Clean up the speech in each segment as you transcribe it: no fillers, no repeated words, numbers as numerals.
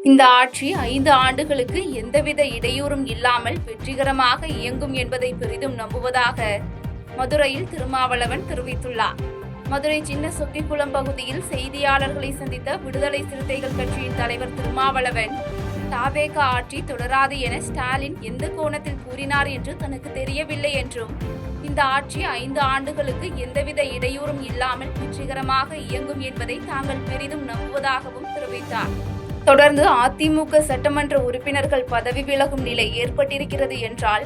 இந்த ஆட்சி 5 ஆண்டுகளுக்கு எந்தவித இடையூறும் இல்லாமல் வெற்றிகரமாக இயங்கும் என்பதை பெரிதும் நம்புவதாக மதுரையில் திருமாவளவன் தெரிவித்துள்ளார். மதுரை சின்ன சொக்கிக்குளம் பகுதியில் செய்தியாளர்களை சந்தித்த விடுதலை சிறுத்தைகள் கட்சியின் தலைவர் திருமாவளவன், தாவேக ஆட்சி தொடராது என ஸ்டாலின் எந்த கோணத்தில் கூறினார் என்று தனக்கு தெரியவில்லை என்றும், இந்த ஆட்சி 5 ஆண்டுகளுக்கு எந்தவித இடையூறும் இல்லாமல் வெற்றிகரமாக இயங்கும் என்பதை தாங்கள் பெரிதும் நம்புவதாகவும் தெரிவித்தார். தொடர்ந்து அதிமுக சட்டமன்ற உறுப்பினர்கள் பதவி விலகும் நிலை ஏற்பட்டிருக்கிறது என்றால்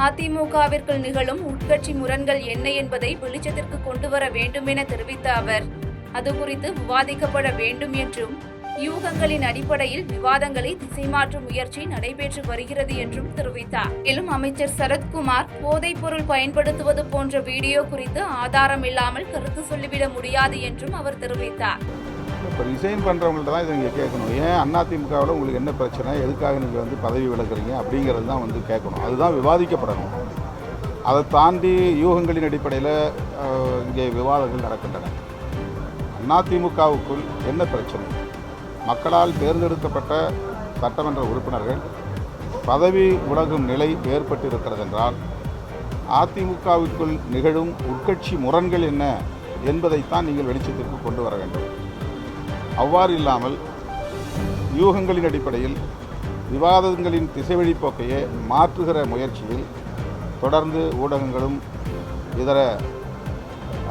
அதிமுகவிற்குள் நிகழும் உட்கட்சி முரண்கள் என்ன என்பதை வெளிச்சத்திற்கு கொண்டு வர வேண்டும் என தெரிவித்த அவர், அது குறித்து விவாதிக்கப்பட வேண்டும் என்றும், யூகங்களின் அடிப்படையில் விவாதங்களை திசை மாற்றும் முயற்சி நடைபெற்று வருகிறது என்றும் தெரிவித்தார். மேலும் அமைச்சர் சரத்குமார் போதைப் பொருள் பயன்படுத்துவது போன்ற வீடியோ குறித்து ஆதாரம் இல்லாமல் கருத்து சொல்லிவிட முடியாது என்றும் அவர் தெரிவித்தார். இப்போ ரிசைன் பண்ணுறவங்கள்ட்ட தான் இதை நீங்கள் கேட்கணும். ஏன் அதிமுகவில் உங்களுக்கு என்ன பிரச்சனை, எதுக்காக நீங்கள் பதவி விலகுறீங்க அப்படிங்கிறது தான் கேட்கணும். அதுதான் விவாதிக்கப்படணும். அதை தாண்டி யூகங்களின் அடிப்படையில் இங்கே விவாதங்கள் நடக்கின்றன. அதிமுகவுக்குள் என்ன பிரச்சனை? மக்களால் தேர்ந்தெடுக்கப்பட்ட சட்டமன்ற உறுப்பினர்கள் பதவி விலகும் நிலை ஏற்பட்டிருக்கிறது என்றால் அதிமுகவுக்குள் நிகழும் உட்கட்சி முரண்கள் என்ன என்பதைத்தான் நீங்கள் வெளிச்சத்திற்கு கொண்டு வர வேண்டும். அவ்வாறு இல்லாமல் யூகங்களின் அடிப்படையில் விவாதங்களின் திசைவழிப்போக்கையே மாற்றுகிற முயற்சியில் தொடர்ந்து ஊடகங்களும் இதர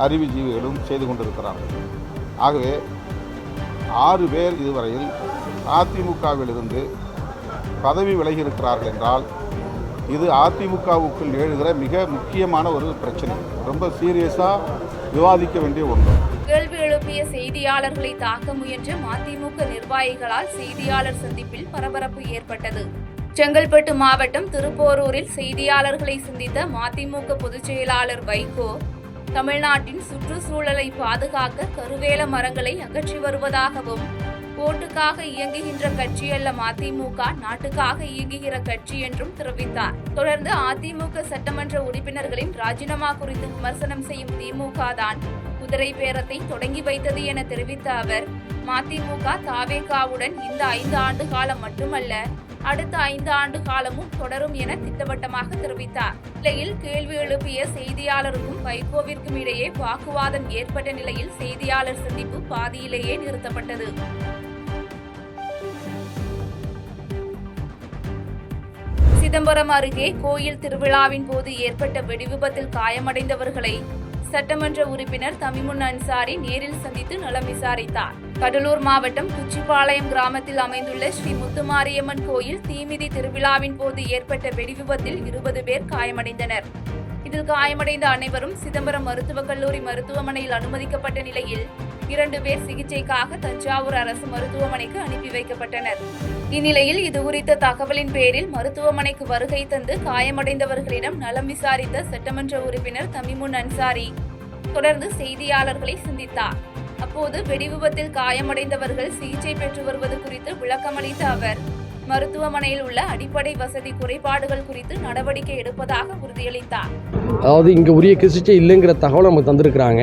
அறிவுஜீவிகளும் செய்து கொண்டிருக்கிறார்கள். ஆகவே 6 பேர் இதுவரையில் அதிமுகவிலிருந்து பதவி விலகியிருக்கிறார்கள் என்றால் இது அதிமுகவுக்குள் எழுகிற மிக முக்கியமான ஒரு பிரச்சனை. ரொம்ப சீரியஸாக விவாதிக்க வேண்டிய ஒன்று. கேள்வி எழுப்பிய செய்தியாளர்களை தாக்க முயன்ற மதிமுக நிர்வாகிகளால் செய்தியாளர் சந்திப்பில் பரபரப்பு ஏற்பட்டது. செங்கல்பட்டு மாவட்டம் திருப்போரூரில் செய்தியாளர்களை சந்தித்த மதிமுக பொதுச் செயலாளர் வைகோ, தமிழ்நாட்டின் சுற்றுச்சூழலை பாதுகாக்க கருவேல மரங்களை அகற்றி வருவதாகவும், ஓட்டுக்காக இயங்குகின்ற கட்சி அல்ல மதிமுக, நாட்டுக்காக இயங்குகிற கட்சி என்றும் தெரிவித்தார். தொடர்ந்து அதிமுக சட்டமன்ற உறுப்பினர்களின் ராஜினாமா குறித்து விமர்சனம் செய்யும் திமுக தான் குதிரை பேரத்தை தொடங்கி வைத்தது என தெரிவித்த அவர், மதிமுக தாவேகாவுடன் இந்த 5 ஆண்டு காலம் மட்டுமல்ல, அடுத்த 5 ஆண்டு காலமும் தொடரும் என திட்டவட்டமாக தெரிவித்தார். நிலையில் கேள்வி எழுப்பிய செய்தியாளருக்கும் வைகோவிற்கும் இடையே வாக்குவாதம் ஏற்பட்ட நிலையில் செய்தியாளர் சந்திப்பு பாதியிலேயே நிறுத்தப்பட்டது. சிதம்பரம் அருகே கோயில் திருவிழாவின் போது ஏற்பட்ட வெடிவிபத்தில் காயமடைந்தவர்களை சட்டமன்ற உறுப்பினர் தமிமுன் அன்சாரி நேரில் சந்தித்து நலம் விசாரித்தார். கடலூர் மாவட்டம் குச்சிப்பாளையம் கிராமத்தில் அமைந்துள்ள ஸ்ரீ முத்துமாரியம்மன் கோயில் தீமிதி திருவிழாவின் போது ஏற்பட்ட வெடிவிபத்தில் 20 பேர் காயமடைந்தனர். இதில் காயமடைந்த அனைவரும் சிதம்பரம் மருத்துவக் கல்லூரி மருத்துவமனையில் அனுமதிக்கப்பட்ட நிலையில் 2 பேர் சிகிச்சைக்காக தஞ்சாவூர் அரசு மருத்துவமனைக்கு அனுப்பி வைக்கப்பட்டனர். இந்நிலையில் இதுகுறித்த தகவலின் பேரில் மருத்துவமனைக்கு வருகை தந்து காயமடைந்தவர்களிடம் நலம் விசாரித்த சட்டமன்ற உறுப்பினர் தமிமுன் அன்சாரி தொடர்ந்து செய்தியாளர்களை சந்தித்தார். அப்போது வெடிவிபத்தில் காயமடைந்தவர்கள் சிகிச்சை பெற்று வருவது குறித்து விளக்கமளித்த அவர், மருத்துவமனையில் உள்ள அடிப்படை வசதி குறைபாடுகள் குறித்து நடவடிக்கை எடுப்பதாக உறுதியளித்தார். அதாவது இங்கே உரிய சிகிச்சை இல்லைங்கிற தகவலை நமக்கு தந்திருக்கிறாங்க.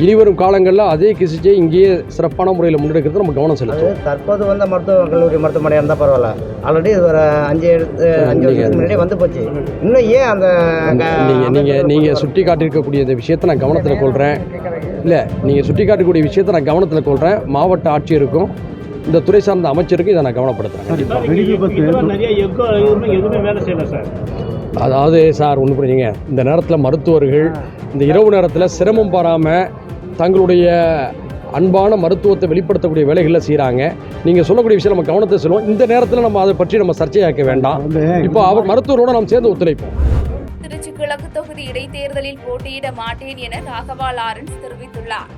இனிவரும் காலங்களில் அதே சிகிச்சை இங்கேயே சிறப்பான முறையில் முன்னெடுக்கிறது நம்ம கவனம் செலுத்தும். தற்போது வந்த மருத்துவக் கல்லூரி மருத்துவமனை இருந்தால் பரவாயில்ல, ஆல்ரெடி ஒரு 5 வருஷத்துக்கு முன்னாடி வந்து போச்சு. இன்னும் ஏன் அந்த நீங்கள் சுட்டி காட்டியிருக்கக்கூடிய இந்த விஷயத்தை நான் கவனத்தில் கொள்கிறேன். இல்லை, நீங்கள் சுட்டி காட்டக்கூடிய விஷயத்தை நான் கவனத்தில் கொள்கிறேன். மாவட்ட ஆட்சியருக்கும் இந்த துறை சார்ந்த அமைச்சருக்கும் இதை நான் கவனப்படுத்துகிறேன். அதாவது சார் ஒன்று புரியுங்க, இந்த நேரத்தில் மருத்துவர்கள் இந்த இரவு நேரத்தில் சிரமம் பாராமல் தங்களுடைய அன்பான மருத்துவத்தை வெளிப்படுத்தக்கூடிய வேலைகளில் செய்கிறாங்க. நீங்கள் சொல்லக்கூடிய விஷயம் நம்ம கவனத்தை சொல்லுவோம். இந்த நேரத்தில் நம்ம அதை பற்றி நம்ம சர்ச்சையாக்க வேண்டாம். இப்போ அவர் மருத்துவரோடு நாம் சேர்ந்து ஒத்துழைப்போம். திருச்சி கிழக்கு தொகுதி இடைத்தேர்தலில் போட்டியிட மாட்டேன் என ராகவா லாரன்ஸ் தெரிவித்துள்ளார்.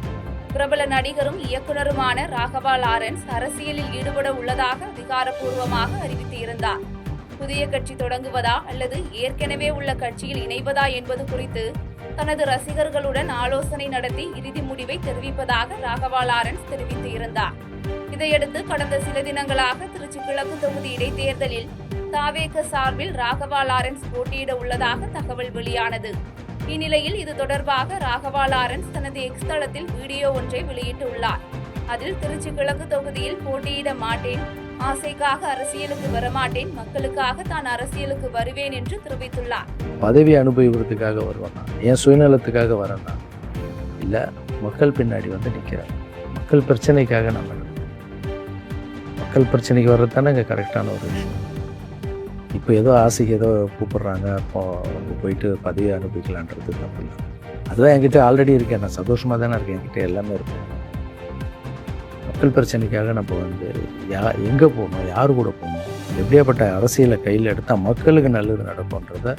பிரபல நடிகரும் இயக்குனருமான ராகவா லாரன்ஸ் அரசியலில் ஈடுபட உள்ளதாக அதிகாரப்பூர்வமாக அறிவித்திருந்தார். புதிய கட்சி தொடங்குவதா அல்லது ஏற்கனவே உள்ள கட்சியில் இணைவதா என்பது குறித்து தனது ரசிகர்களுடன் ஆலோசனை நடத்தி இறுதி முடிவை தெரிவிப்பதாக ராகவா லாரன்ஸ் தெரிவித்திருந்தார். இதையடுத்து கடந்த சில தினங்களாக திருச்சி கிழக்கு தொகுதி இடைத்தேர்தலில் தாவேக சார்பில் ராகவா லாரன்ஸ் போட்டியிட உள்ளதாக தகவல் வெளியானது. இந்நிலையில் இது தொடர்பாக ராகவா லாரன்ஸ் தனது எக்ஸ் தளத்தில் வீடியோ ஒன்றை வெளியிட்டுள்ளார். அதில் திருச்சி கிழக்கு தொகுதியில் போட்டியிட மாட்டேன், ஆசைக்காக அரசியலுக்கு வரமாட்டேன், மக்களுக்காக தான் அரசியலுக்கு வருவேன் என்று தெரிவித்துள்ளார். பதவி அனுபவிக்கிறதுக்காக வருவேன்னா, என் சுயநலத்துக்காக வரேன்னா இல்லை, மக்கள் பின்னாடி வந்து நிற்கிறேன். மக்கள் பிரச்சனைக்காக நான் வரேன். மக்கள் பிரச்சனைக்கு வர்றது தானே இங்கே கரெக்டான ஒரு விஷயம். இப்போ ஏதோ ஆசைக்கு ஏதோ கூப்பிட்றாங்க, அப்போ போயிட்டு பதவி அனுபவிக்கலான்றது தப்பு இல்லை. அதுதான் என்கிட்ட ஆல்ரெடி இருக்கேன். நான் சந்தோஷமாக தானே இருக்கேன். என்கிட்ட எல்லாமே இருக்கேன். மக்கள் பிரச்சனைக்காக நம்ம வந்து எங்கே போகணும், யார் கூட போகணும், எப்படியாப்பட்ட அரசியலை கையில் எடுத்தால் மக்களுக்கு நல்லது நடக்கும்ன்றதை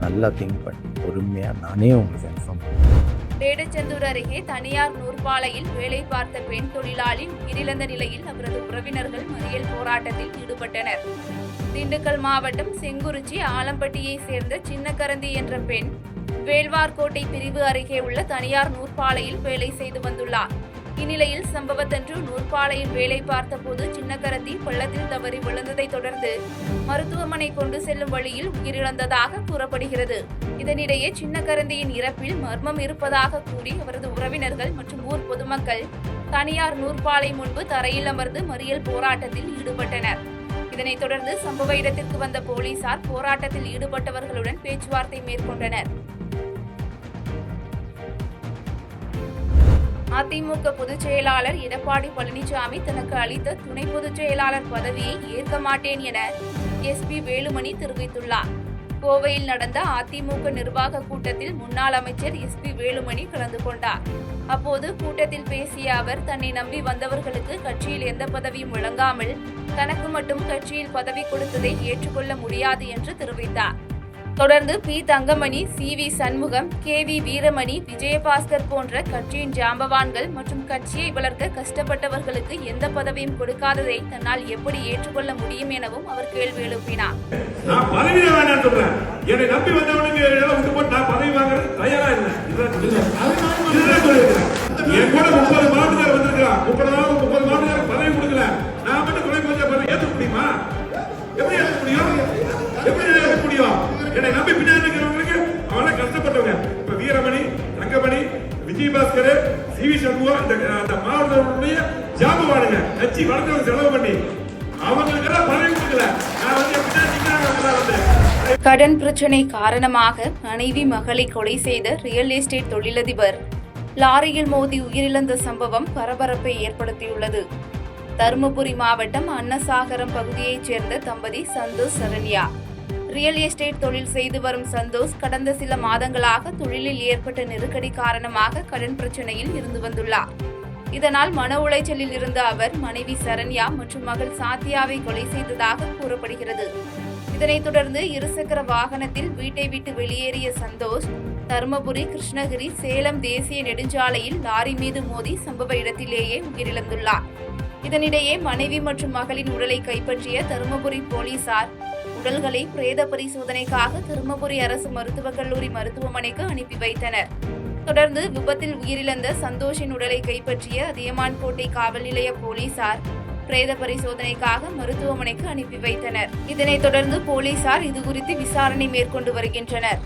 நல்லா திங்க் பண்ணி பொறுமையாக நானே உங்களுக்கு இன்ஃபார்ம் பண்ணுவேன். வேடச்சந்தூர் அருகே தனியார் நூற்பாலையில் வேலை பார்த்த பெண் தொழிலாளி உயிரிழந்த நிலையில் அவரது உறவினர்கள் மறியல் போராட்டத்தில் ஈடுபட்டனர். திண்டுக்கல் மாவட்டம் செங்குறிச்சி ஆலம்பட்டியை சேர்ந்த சின்னக்கரந்தி என்ற பெண் வேள்வார்கோட்டை பிரிவு அருகே உள்ள தனியார் நூற்பாலையில் வேலை செய்து வந்துள்ளார். இந்நிலையில் சம்பவத்தன்று நூற்பாலையில் வேலை பார்த்தபோது சின்னக்கரந்தி பள்ளத்தில் தவறி விழுந்ததை தொடர்ந்து மருத்துவமனை கொண்டு செல்லும் வழியில் உயிரிழந்ததாக கூறப்படுகிறது. இதனிடையே சின்னக்கரந்தியின் இறப்பில் மர்மம் இருப்பதாக கூறி அவரது உறவினர்கள் மற்றும் ஊர் பொதுமக்கள் தனியார் நூற்பாலை முன்பு தரையில் அமர்ந்து மறியல் போராட்டத்தில் ஈடுபட்டனர். இதனைத் தொடர்ந்து சம்பவ இடத்திற்கு வந்த போலீசார் போராட்டத்தில் ஈடுபட்டவர்களுடன் பேச்சுவார்த்தை மேற்கொண்டனர். அதிமுக பொதுச் செயலாளர் எடப்பாடி பழனிசாமி தனக்கு அளித்த துணை பொதுச் செயலாளர் பதவியை ஏற்க மாட்டேன் என எஸ்பி வேலுமணி தெரிவித்துள்ளார். கோவையில் நடந்த அதிமுக நிர்வாக கூட்டத்தில் முன்னாள் அமைச்சர் எஸ்பி வேலுமணி கலந்து கொண்டார். அப்போது கூட்டத்தில் பேசிய அவர் தன்னை நம்பி வந்தவர்களுக்கு கட்சியில் எந்த பதவியும் வழங்காமல் தனக்கு மட்டும் கட்சியில் பதவி கொடுத்ததை ஏற்றுக்கொள்ள முடியாது என்று தெரிவித்தார். தொடர்ந்து P Thangamani, C V. Shanmugam, K V. Veeramani, Vijayabaskar போன்ற கட்சியின் ஜாம்பவான்கள் மற்றும் கட்சியை வளர்க்க கஷ்டப்பட்டவர்களுக்கு எந்த பதவியும் கொடுக்காததை தன்னால் எப்படி ஏற்றுக்கொள்ள முடியும் எனவும் அவர் கேள்வி எழுப்பினார். நான் பதவியில வேண்டாம் சொல்றேன். என்னை நம்பி வந்தவனுக்கு விட்டு போட்டு நான் பதவி வாங்குறது தயாரா இல்லை. என் கூட 30 மாவட்டத்தில் வந்திருக்கலாம். 30 மாவட்டத்தில் பதவி கொடுக்கல. நான் மட்டும் துணை பொதுச் பதவி ஏற்க முடியுமா? எப்படி ஏற்க முடியும்? எப்படி ஏற்க முடியும்? என்னை நம்பி பின்னாடி இருக்கிறவங்களுக்கு அவனை கஷ்டப்பட்டவங்க. இப்ப வீரமணி, தங்கமணி, விஜயபாஸ்கர், சி.வி. சண்முகம் இந்த மாவட்டத்துடைய ஜாம்பவானுங்க கட்சி வளர்த்தவங்க செலவு பண்ணி அவங்களுக்கு பதவி கொடுக்கல. நான் வந்து கடன் பிரச்சனை காரணமாக மனைவி மகளை கொலை செய்த ரியல் எஸ்டேட் தொழிலதிபர் லாரியில் மோதி உயிரிழந்த சம்பவம் பரபரப்பை ஏற்படுத்தியுள்ளது. தருமபுரி மாவட்டம் அன்னசாகரம் பகுதியைச் சேர்ந்த தம்பதி சந்தோஷ் சரண்யா ரியல் எஸ்டேட் தொழில் செய்து வரும் சந்தோஷ் கடந்த சில மாதங்களாக தொழிலில் ஏற்பட்ட நெருக்கடி காரணமாக கடன் பிரச்சனையில் இருந்து வந்துள்ளார். இதனால் மன உளைச்சலில் இருந்த அவர் மனைவி சரண்யா மற்றும் மகள் சாத்தியாவை கொலை செய்ததாக கூறப்படுகிறது. இதனைத் தொடர்ந்து இருசக்கர வாகனத்தில் வீட்டை விட்டு வெளியேறிய சந்தோஷ் தருமபுரி, கிருஷ்ணகிரி, சேலம் தேசிய நெடுஞ்சாலையில் லாரி மீது மோதி சம்பவ இடத்திலேயே உயிரிழந்துள்ளார். இதனிடையே மனைவி மற்றும் மகளின் உடலை கைப்பற்றிய தருமபுரி போலீசார் உடல்களை பிரேத பரிசோதனைக்காக தருமபுரி அரசு மருத்துவக் கல்லூரி மருத்துவமனைக்கு அனுப்பி வைத்தனர். தொடர்ந்து விபத்தில் உயிரிழந்த சந்தோஷின் உடலை கைப்பற்றிய அதியமான்கோட்டை காவல் நிலைய போலீசார் பிரேத பரிசோதனைக்காக மருத்துவமனைக்கு அனுப்பி வைத்தனர். இதனைத் தொடர்ந்து போலீசார் இதுகுறித்து விசாரணை மேற்கொண்டு வருகின்றனர்.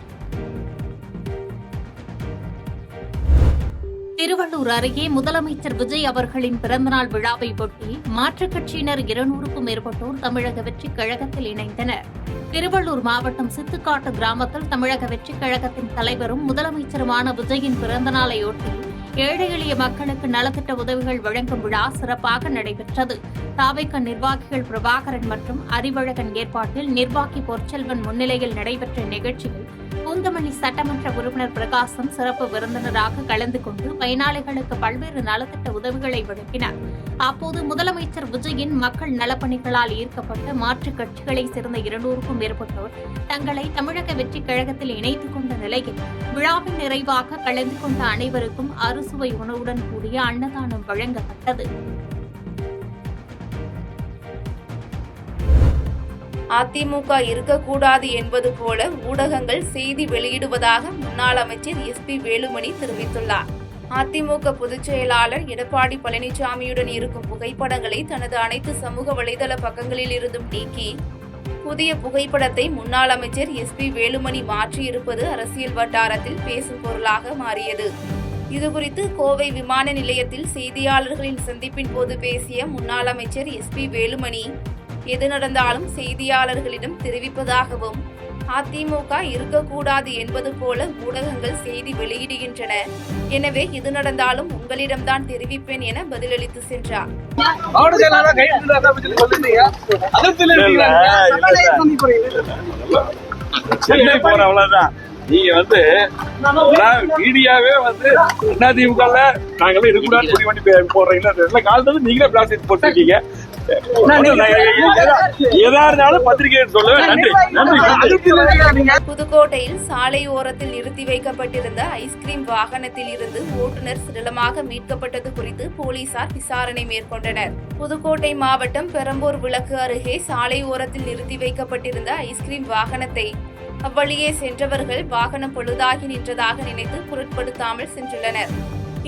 திருவள்ளூர் அருகே முதலமைச்சர் விஜய் அவர்களின் பிறந்தநாள் விழாவை ஒட்டி மாற்றுக் கட்சியினர் 200க்கும் மேற்பட்டோர் தமிழக வெற்றிக் கழகத்தில் இணைந்தனர். திருவள்ளூர் மாவட்டம் சித்துக்காட்டு கிராமத்தில் தமிழக வெற்றிக் கழகத்தின் தலைவரும் முதலமைச்சருமான விஜயின் பிறந்தநாளையொட்டி ஏழை எளிய மக்களுக்கு நலத்திட்ட உதவிகள் வழங்கும் விழா சிறப்பாக நடைபெற்றது. தாவேக நிர்வாகிகள் பிரபாகரன் மற்றும் அறிவழகன் ஏற்பாட்டில் நிர்வாகி பொற்செல்வன் முன்னிலையில் நடைபெற்ற நிகழ்ச்சியில் பூந்தமல்லி சட்டமன்ற உறுப்பினர் பிரகாசம் சிறப்பு விருந்தினராக கலந்து கொண்டு பயனாளிகளுக்கு பல்வேறு நலத்திட்ட உதவிகளை வழங்கினார். அப்போது முதலமைச்சர் விஜயின் மக்கள் நலப்பணிகளால் ஈர்க்கப்பட்ட மாற்றுக் கட்சிகளைச் சேர்ந்த 200க்கும் மேற்பட்டோர் தங்களை தமிழக வெற்றிக் கழகத்தில் இணைத்துக் கொண்ட நிலையில் விழாவின் நிறைவாக கலந்து கொண்ட அனைவருக்கும் அறுசுவை உணவுடன் கூடிய அன்னதானம் வழங்கப்பட்டது. அதிமுக இருக்கக்கூடாது என்பது போல ஊடகங்கள் செய்தி வெளியிடுவதாக முன்னாள் அமைச்சர் எஸ்பி வேலுமணி தெரிவித்துள்ளார். அதிமுக பொதுச் செயலாளர் எடப்பாடி பழனிசாமியுடன் இருக்கும் புகைப்படங்களை தனது அனைத்து சமூக வலைதள பக்கங்களில் இருந்தும் நீக்கி புதிய புகைப்படத்தை முன்னாள் அமைச்சர் எஸ்பி வேலுமணி மாற்றியிருப்பது அரசியல் வட்டாரத்தில் பேசும் பொருளாக மாறியது. இதுகுறித்து கோவை விமான நிலையத்தில் செய்தியாளர்களின் சந்திப்பின் போது பேசிய முன்னாள் அமைச்சர் எஸ்பி வேலுமணி எது நடந்தாலும் செய்தியாளர்களிடம் தெரிவிப்பதாகவும், அதிமுக இருக்கக்கூடாது என்பது போல ஊடகங்கள் செய்தி வெளியிடுகின்றன. எனவே எது நடந்தாலும் உங்களிடம்தான் தெரிவிப்பேன் என பதிலளித்து சென்றார். அவ்வளவுதான். நீங்க மீடியாவே அதிமுக நாங்களும் இருக்கக்கூடாது முடிவு பண்ணி போடுறீங்களா? காலத்துல நீங்களே பிளாஸ்டிக் போட்டுருக்கீங்க. புதுக்கோட்டையில் சாலை ஓரத்தில் நிறுத்தி வைக்கப்பட்டிருந்த ஐஸ்கிரீம் வாகனத்தில் இருந்து ஓட்டுநர் சடலமாக மீட்கப்பட்டது குறித்து போலீசார் விசாரணை மேற்கொண்டனர். புதுக்கோட்டை மாவட்டம் பெரம்பூர் விளக்கு அருகே சாலை ஓரத்தில் நிறுத்தி வைக்கப்பட்டிருந்த ஐஸ்கிரீம் வாகனத்தை அவ்வழியே சென்றவர்கள் வாகனம் பழுதாகி நின்றதாக நினைத்து பொருட்படுத்தாமல் சென்றுள்ளனர்.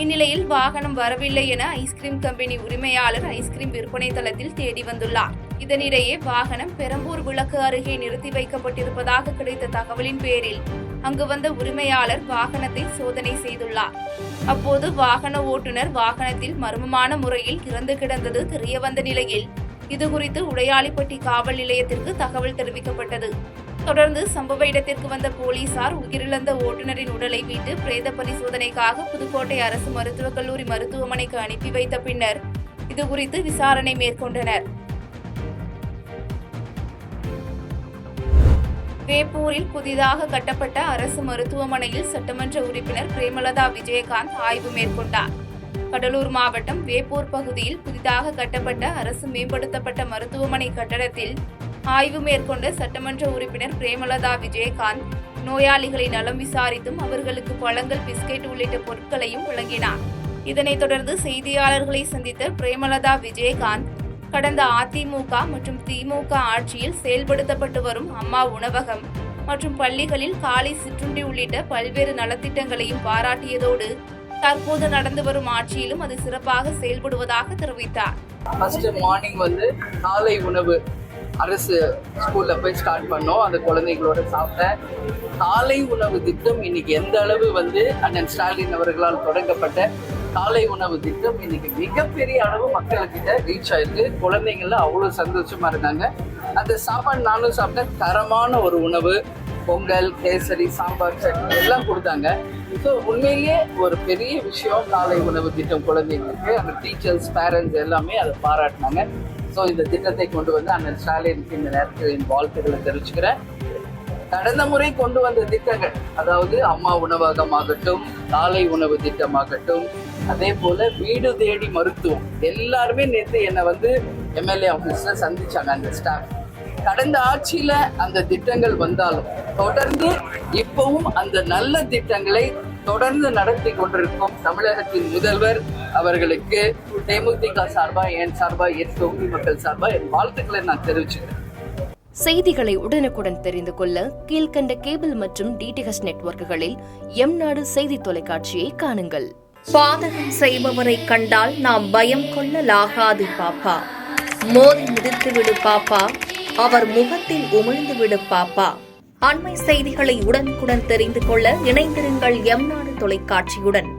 இந்நிலையில் வாகனம் வரவில்லை என ஐஸ்கிரீம் கம்பெனி உரிமையாளர் ஐஸ்கிரீம் விற்பனை தளத்தில் தேடி வந்துள்ளார். இதனிடையே வாகனம் பெரம்பூர் விளக்கு அருகே நிறுத்தி வைக்கப்பட்டிருப்பதாக கிடைத்த தகவலின் பேரில் அங்கு வந்த உரிமையாளர் வாகனத்தை சோதனை செய்துள்ளார். அப்போது வாகன ஓட்டுநர் வாகனத்தில் மர்மமான முறையில் இறந்து கிடந்தது தெரியவந்த நிலையில் இதுகுறித்து உடையாளிப்பட்டி காவல் நிலையத்திற்கு தகவல் தெரிவிக்கப்பட்டது. தொடர்ந்து சம்பவ இடத்திற்கு வந்த போலீசார் உயிரிழந்த ஓட்டுநரின் உடலை மீட்டு பிரேத பரிசோதனைக்காக புதுக்கோட்டை அரசு மருத்துவக் கல்லூரி மருத்துவமனைக்கு அனுப்பி வைத்த பின்னர் இதுகுறித்து விசாரணை மேற்கொண்டனர். வேப்பூரில் புதிதாக கட்டப்பட்ட அரசு மருத்துவமனையில் சட்டமன்ற உறுப்பினர் பிரேமலதா விஜயகாந்த் ஆய்வு மேற்கொண்டார். கடலூர் மாவட்டம் வேப்பூர் பகுதியில் புதிதாக கட்டப்பட்ட அரசு மேம்படுத்தப்பட்ட மருத்துவமனை கட்டடத்தில் ஆய்வு மேற்கொண்ட சட்டமன்ற உறுப்பினர் பிரேமலதா விஜயகாந்த் நோயாளிகளை நலம் விசாரித்தும் அவர்களுக்கு பழங்கள், பிஸ்கெட் உள்ளிட்ட பொருட்களையும் வழங்கினார். இதனைத் தொடர்ந்து செய்தியாளர்களை சந்தித்த பிரேமலதா விஜயகாந்த் கடந்த அதிமுக மற்றும் திமுக ஆட்சியில் செயல்படுத்தப்பட்டு வரும் அம்மா உணவகம் மற்றும் பள்ளிகளில் காலை சிற்றுண்டி உள்ளிட்ட பல்வேறு நலத்திட்டங்களையும் பாராட்டியதோடு தற்போது நடந்து வரும் ஆட்சியிலும் அது சிறப்பாக செயல்படுவதாக தெரிவித்தார். மார்னிங் காலை உணவு அரசு ஸ்கூல்ல போய் ஸ்டார்ட் பண்ணோம். அந்த குழந்தைகளோட சாப்பிட்டேன். காலை உணவு திட்டம் இன்னைக்கு எந்த அளவு அண்ணன் ஸ்டாலின் அவர்களால் தொடங்கப்பட்ட காலை உணவு திட்டம் இன்னைக்கு மிகப்பெரிய அளவு மக்கள்கிட்ட ரீச் ஆயிருக்கு. குழந்தைங்கள்லாம் அவ்வளவு சந்தோஷமா இருக்காங்க. அந்த சாப்பாடு நானும் சாப்பிட்டேன். தரமான ஒரு உணவு, பொங்கல், கேசரி, சாம்பார், சட்னி எல்லாம் கொடுத்தாங்க. ஸோ உண்மையிலேயே ஒரு பெரிய விஷயம் காலை உணவு திட்டம் குழந்தைங்களுக்கு. அந்த டீச்சர்ஸ், பேரண்ட்ஸ் எல்லாமே அதை பாராட்டினாங்க. ஸோ இந்த திட்டத்தை கொண்டு அண்ணன் ஸ்டாலினுக்கு இந்த நேரத்தில் என் வாழ்த்துக்களை தெரிவிச்சுக்கிறேன். கடந்த முறை கொண்டு வந்த திட்டங்கள், அதாவது அம்மா உணவகமாகட்டும், காலை உணவு திட்டமாகட்டும், அதே போல வீடு தேடி மருத்துவம், எல்லாருமே நேற்று என்னை எம்எல்ஏ ஆஃபீஸ்ல சந்திச்சாங்க அந்த ஸ்டாஃப். கடந்த ஆட்சியில அந்த திட்டங்கள் வந்தாலும் தொடர்ந்து இப்பவும் அந்த நல்ல திட்டங்களை தொடர்ந்து நடத்தி கொண்டிருக்கும் தமிழகத்தின் முதல்வர் அவர்களுக்கு தேமுதிக சார்பா, என் சார்பா, என் தொகுதி மக்கள் சார்பா என் வாழ்த்துக்களை நான் தெரிவிச்சுக்கிறேன். செய்திகளை உடனுக்குடன் தெரிந்து கொள்ள கீழ்கண்ட கேபிள் மற்றும் டிடிஎச் நெட்வொர்க்குகளில் எம்நாடு செய்தி தொலைக்காட்சியை காணுங்கள். பாதகம் செய்பவரை கண்டால் நாம் பயம் கொள்ளலாகாது பாப்பா. மோதி மிதித்து விடு பாப்பா, அவர் முகத்தில் உமிழ்ந்து விடு பாப்பா. அண்மை செய்திகளை உடனுக்குடன் தெரிந்து கொள்ள இணைந்திருங்கள் எம்நாடு தொலைக்காட்சியுடன்.